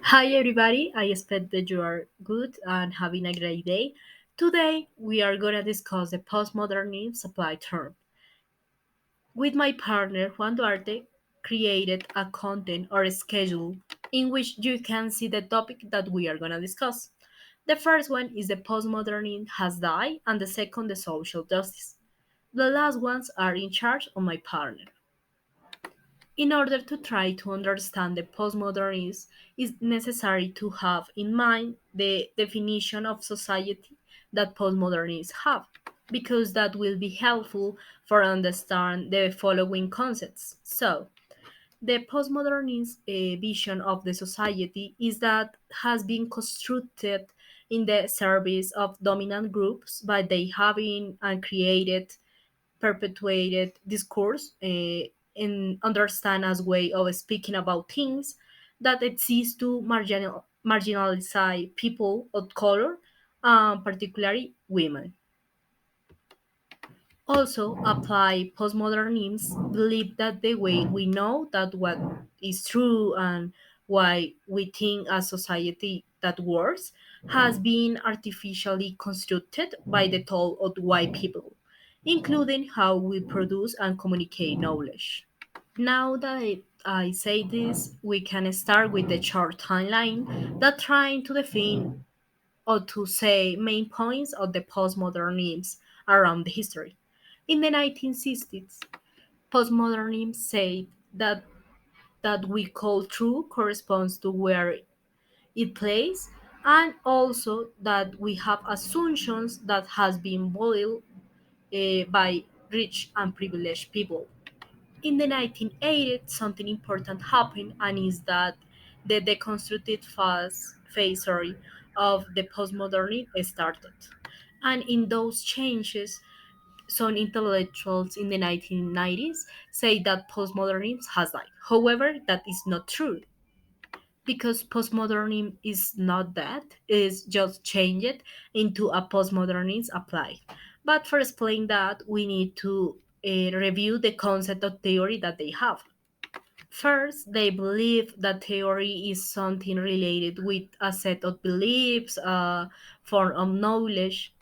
Hi everybody, I expect that you are good and having a great day. Today we are going to discuss the postmodernism supply term. With my partner Juan Duarte, created a content or a schedule in which you can see the topic that we are going to discuss. The first one is the postmodernism has died, and the second, the social justice. The last ones are in charge of my partner. In order to try to understand the postmodernism, it's necessary to have in mind the definition of society that postmodernists have, because that will be helpful for understand the following concepts. So, the postmodernist vision of the society is that has been constructed in the service of dominant groups by they having and created perpetuated discourse and understand as way of speaking about things that exist to marginalize people of color, particularly women. Also, apply postmodernism believe that the way we know that what is true and why we think a society that works has been artificially constructed by the toll of white people, including how we produce and communicate knowledge. Now that I say this, we can start with the short timeline that trying to define or to say main points of the postmodernism around the history. In the 1960s, postmodernism said that we call true corresponds to where it plays, and also that we have assumptions that has been boiled by rich and privileged people. In the 1980s, something important happened, and is that the deconstructed phase of the postmodernism started. And in those changes, some intellectuals in the 1990s say that postmodernism has died. However, that is not true, because postmodernism is not that, it is just changed into a postmodernism applied. But for explain that, we need to review the concept of theory that they have. First, they believe that theory is something related with a set of beliefs, a form of knowledge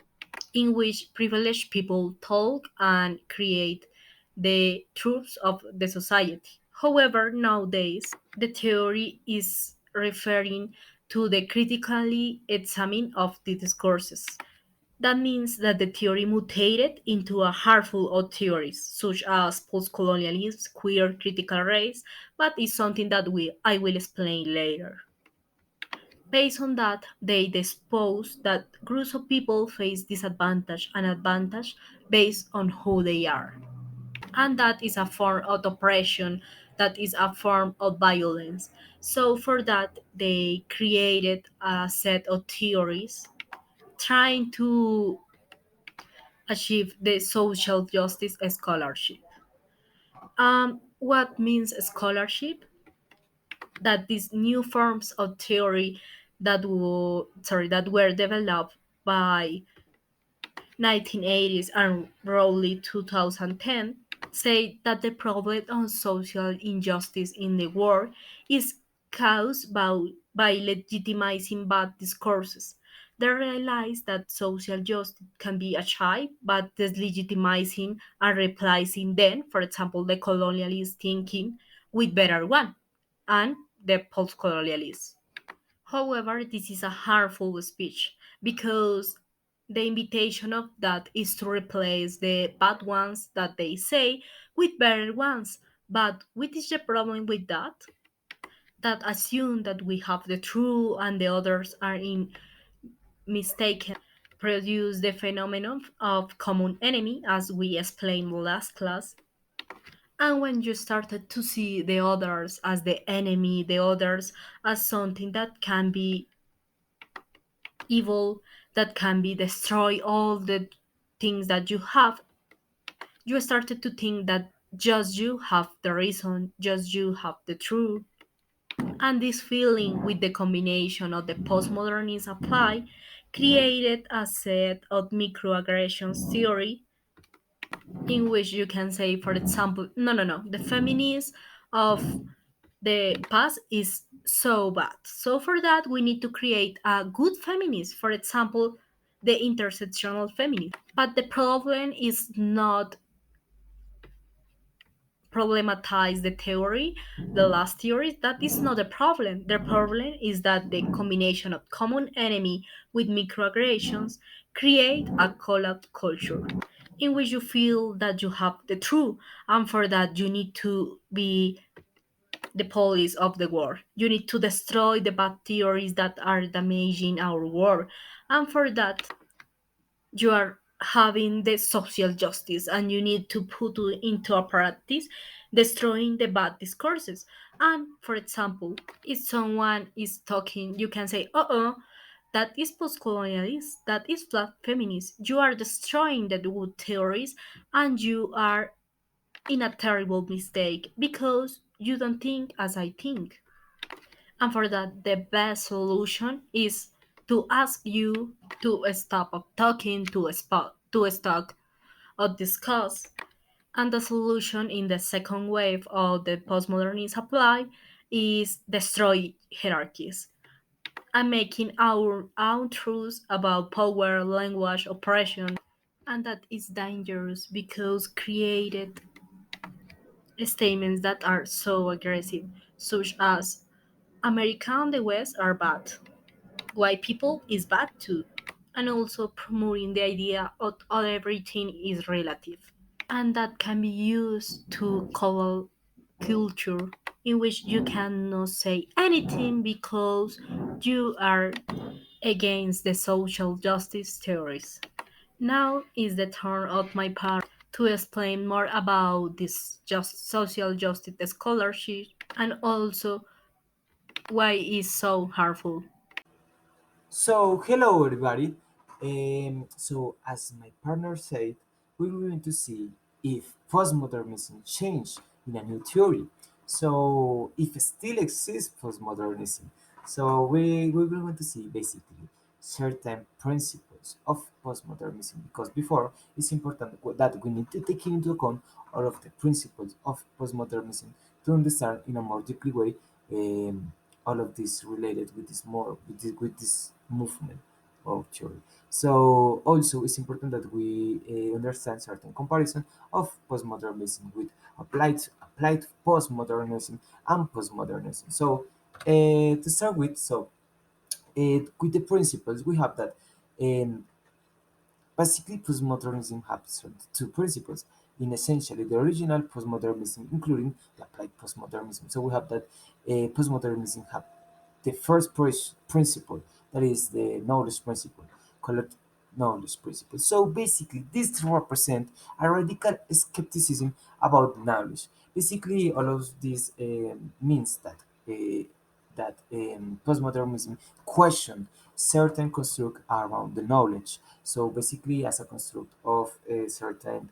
in which privileged people talk and create the truths of the society. However, nowadays, the theory is referring to the critically examining of the discourses. That means that the theory mutated into a harmful of theories, such as post-colonialism, queer, critical race, but is something that I will explain later. Based on that, they dispose that groups of people face disadvantage and advantage based on who they are. And that is a form of oppression, that is a form of violence. So for that, they created a set of theories trying to achieve the social justice scholarship. What means scholarship? That these new forms of theory that were developed by 1980s and early 2010 say that the problem of social injustice in the world is caused by legitimizing bad discourses. They realize that social justice can be achieved, but deslegitimizing and replacing them, for example, the colonialist thinking with better one, and the post-colonialist. However, this is a harmful speech because the invitation of that is to replace the bad ones that they say with better ones. But what is the problem with that? That assume that we have the true and the others are in mistaken, produce the phenomenon of common enemy as we explained last class. And when you started to see the others as the enemy, the others as something that can be evil, that can be destroy all the things that you have, you started to think that just you have the reason, just you have the truth. And this feeling with the combination of the postmodernism apply created a set of microaggressions theory in which you can say, for example, no, the feminist of the past is so bad. So for that, we need to create a good feminist. For example, the intersectional feminism. But the problem is not problematize the theory, the last theories. That is not the problem. The problem is that the combination of common enemy with microaggressions create a collapsed culture in which you feel that you have the truth, and for that you need to be the police of the world. You need to destroy the bad theories that are damaging our world. And for that, you are having the social justice and you need to put it into a practice, destroying the bad discourses. And for example, if someone is talking, you can say, that is post-colonialist, that is black feminist. You are destroying the good theories and you are in a terrible mistake because you don't think as I think. And for that, the best solution is to ask you to stop talking, to stop or discuss. And the solution in the second wave of the postmodernist apply is destroy hierarchies and making our own truths about power, language, oppression. And that is dangerous because created statements that are so aggressive, such as America and the West are bad, white people is bad too, and also promoting the idea of everything is relative. And that can be used to color culture in which you cannot say anything because you are against the social justice theories. Now is the turn of my part to explain more about this just social justice scholarship and also why it's so harmful. So, hello everybody. As my partner said, we're going to see if postmodernism changed in a new theory. So, if still exists postmodernism. We're going to see basically certain principles of postmodernism because before it's important that we need to take into account all of the principles of postmodernism to understand in a more deeply way um, all of this related with this more with this movement of theory. So also it's important that we understand certain comparison of postmodernism with applied postmodernism and postmodernism. To start with, with the principles we have that um, basically, postmodernism has two principles. In essentially, the original postmodernism, including the applied postmodernism. So we have that postmodernism have the first principle, that is the knowledge principle, called knowledge principle. So basically, this represent a radical skepticism about knowledge. Basically, all of this means that postmodernism question certain construct around the knowledge. So basically, as a construct of a certain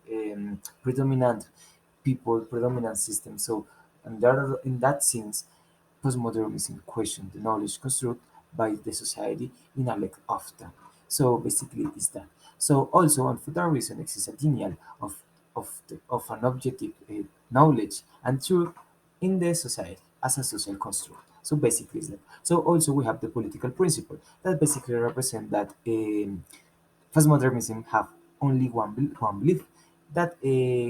predominant system. So, in that sense, postmodernism questioned the knowledge construct by the society in a lack of time. So basically, it's that. So also, and for that reason, exists a denial of an objective knowledge and truth in the society as a social construct. So basically, it's that. So also, we have the political principle that basically represent that postmodernism have only one belief that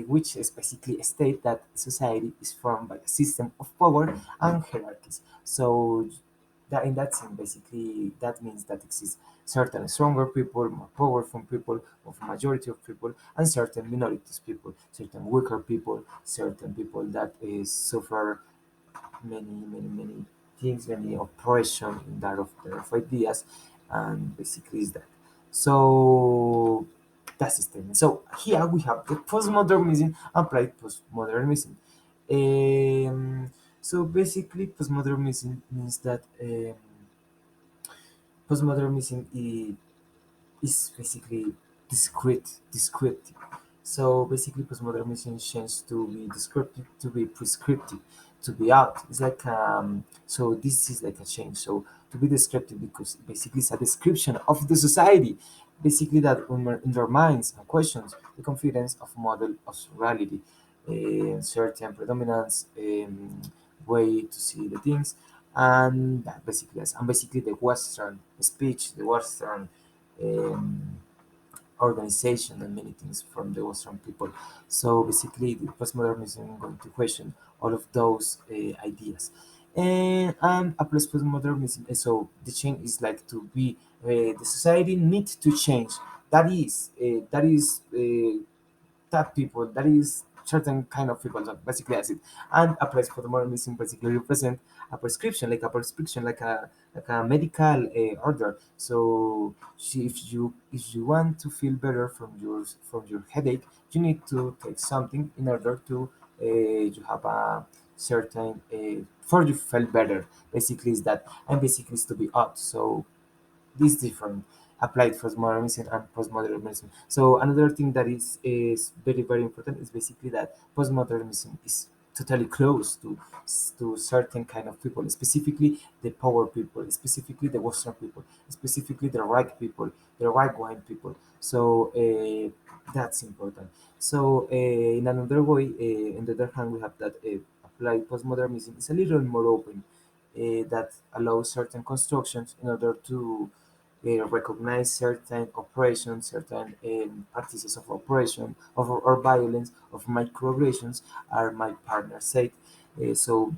which is basically state that society is formed by a system of power and hierarchies. So that in that sense, basically, that means that exists certain stronger people, more powerful people, of a majority of people, and certain minorities people, certain weaker people, certain people that is suffer many things, many oppression in that of ideas, and basically is that. So that's the statement. So here we have the postmodernism applied postmodernism. So basically, postmodernism means that postmodernism is basically descriptive. So basically, postmodernism changed to be descriptive, to be prescriptive, to be out. It's like so this is like a change. So to be descriptive because basically it's a description of the society, basically that undermines and questions the confidence of model of reality, certain predominance way to see the things, and that basically is, and basically the Western speech, the Western um, organization, and many things from the Western people. So basically, the postmodernism is going to question all of those ideas. And plus postmodernism, so the change is like to be the society needs to change. That is that people, that is certain kind of people, that basically as it. And a place for the modernism basically represent a prescription, like a medical order. So if you want to feel better from your headache, you need to take something in order to you have a certain for you feel better. Basically is that, and basically is to be out. So this different applied for modernism and postmodernism. So another thing that is very very important is basically that postmodernism is totally close to certain kind of people, specifically the power people, specifically the Western people, specifically the right people, the right wing people. So that's important. So in another way, on the other hand, we have that applied postmodernism is a little more open, that allows certain constructions in order to recognize certain operations, certain practices of operation, or violence, of microaggressions, are my partner said. So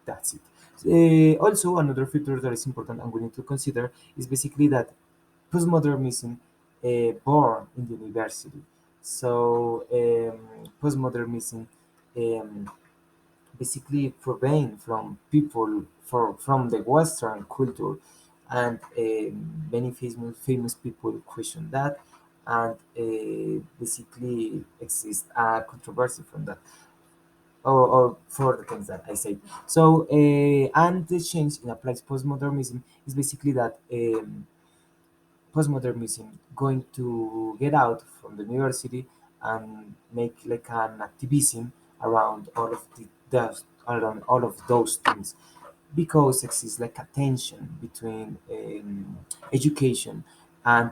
that's it. Also, another feature that is important and we need to consider is basically that postmodernism born in the university. So postmodernism um, basically forbidden from people from the Western culture, and many famous people question that, and basically exists a controversy from that, or for the things that I say. So and the change in applies postmodernism is basically that. Postmodernism going to get out from the university and make like an activism around around all of those things, because exists like a tension between education and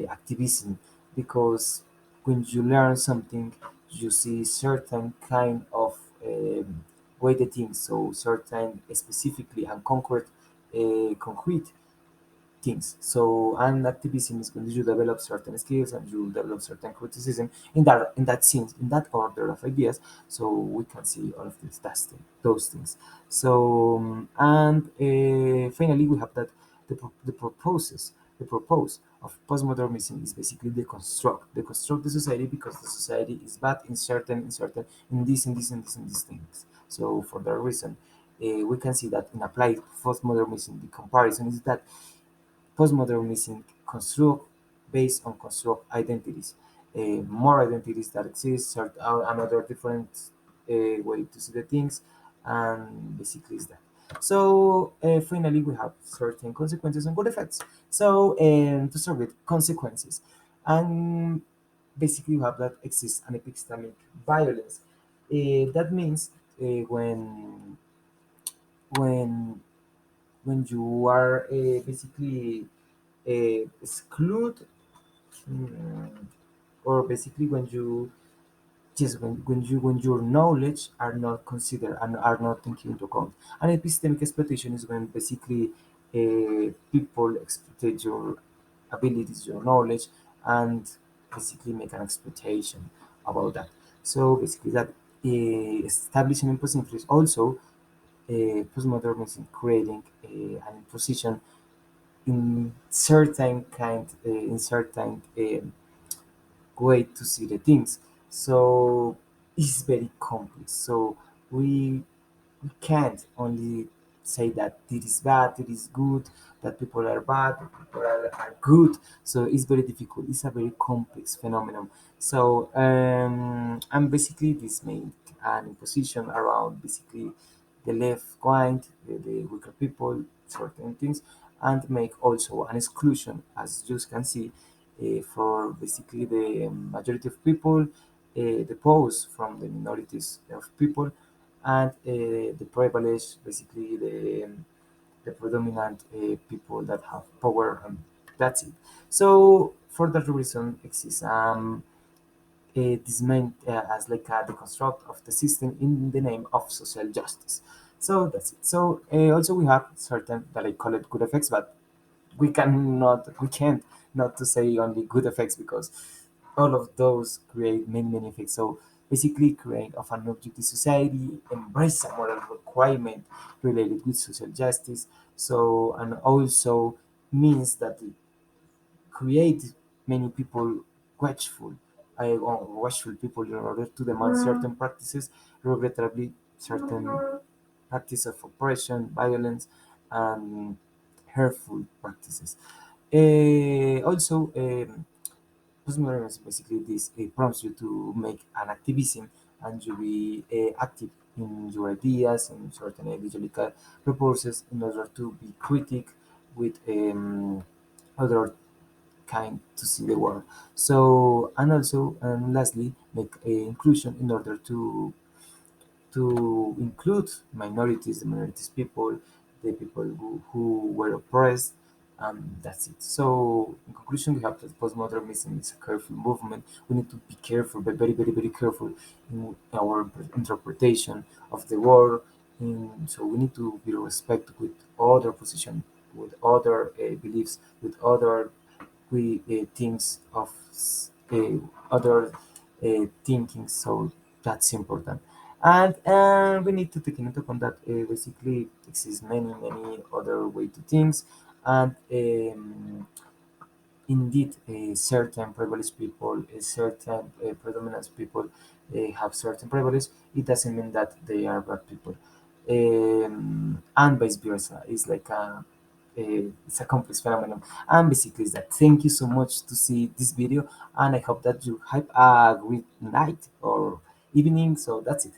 activism, because when you learn something you see certain kind of way the things, so certain specifically and concrete things. So and activism is when you develop certain skills and you develop certain criticism in that sense, in that order of ideas. So we can see all of those things. So and finally we have that the propose of postmodernism is basically deconstruct the society, because the society is bad in certain in these things. So for that reason, we can see that in applied postmodernism, the comparison is that postmodernism construct based on construct identities, more identities that exist, another different way to see the things, and basically is that. So finally, we have certain consequences and good effects. So to start with consequences, and basically you have that exists an epistemic violence. That means when when you are basically exclude, mm, or basically when you just when your knowledge are not considered and are not taken into account. And epistemic exploitation is when basically people exploit your abilities, your knowledge, and basically make an exploitation about that. So basically that establishing imposition is also postmodernism creating an imposition in certain way to see the things. So it's very complex. So we we can't only say that it is bad, it is good, that people are bad, that people are good. So it's very difficult. It's a very complex phenomenon. So and basically this made an imposition around basically the left wing, the weaker people, certain things, and make also an exclusion, as you can see, for basically the majority of people, the pose from the minorities of people, and the privilege, basically the predominant people that have power, and that's it. So for that reason exists this meant as like a deconstruct of the system in the name of social justice. So that's it. So also we have certain that I call it good effects, but we can't not to say only good effects because all of those create many effects. So basically create of an objective society, embrace a moral requirement related with social justice. So and also means that it create many people watchful, watchful people in order to demand certain practices, regrettably certain practice of oppression, violence, and hurtful practices. Also, postmodernism basically this prompts you to make an activism and you be active in your ideas and certain ideological proposals in order to be critic with other kind to see the world. So and also and lastly make a inclusion in order to include minorities, the minorities people, the people who were oppressed, and that's it. So, in conclusion, we have that postmodernism is a careful movement. We need to be careful, but very careful in our interpretation of the world. So, we need to be respect with other position, with other beliefs, with other things of other thinking. So that's important, and we need to take into account that basically exists many other way to things, and indeed certain privileged people, certain predominant people have certain privilege. It doesn't mean that they are bad people, and vice versa. It's like it's a complex phenomenon. And basically, is that thank you so much to see this video, and I hope that you have a great night or evening. So that's it.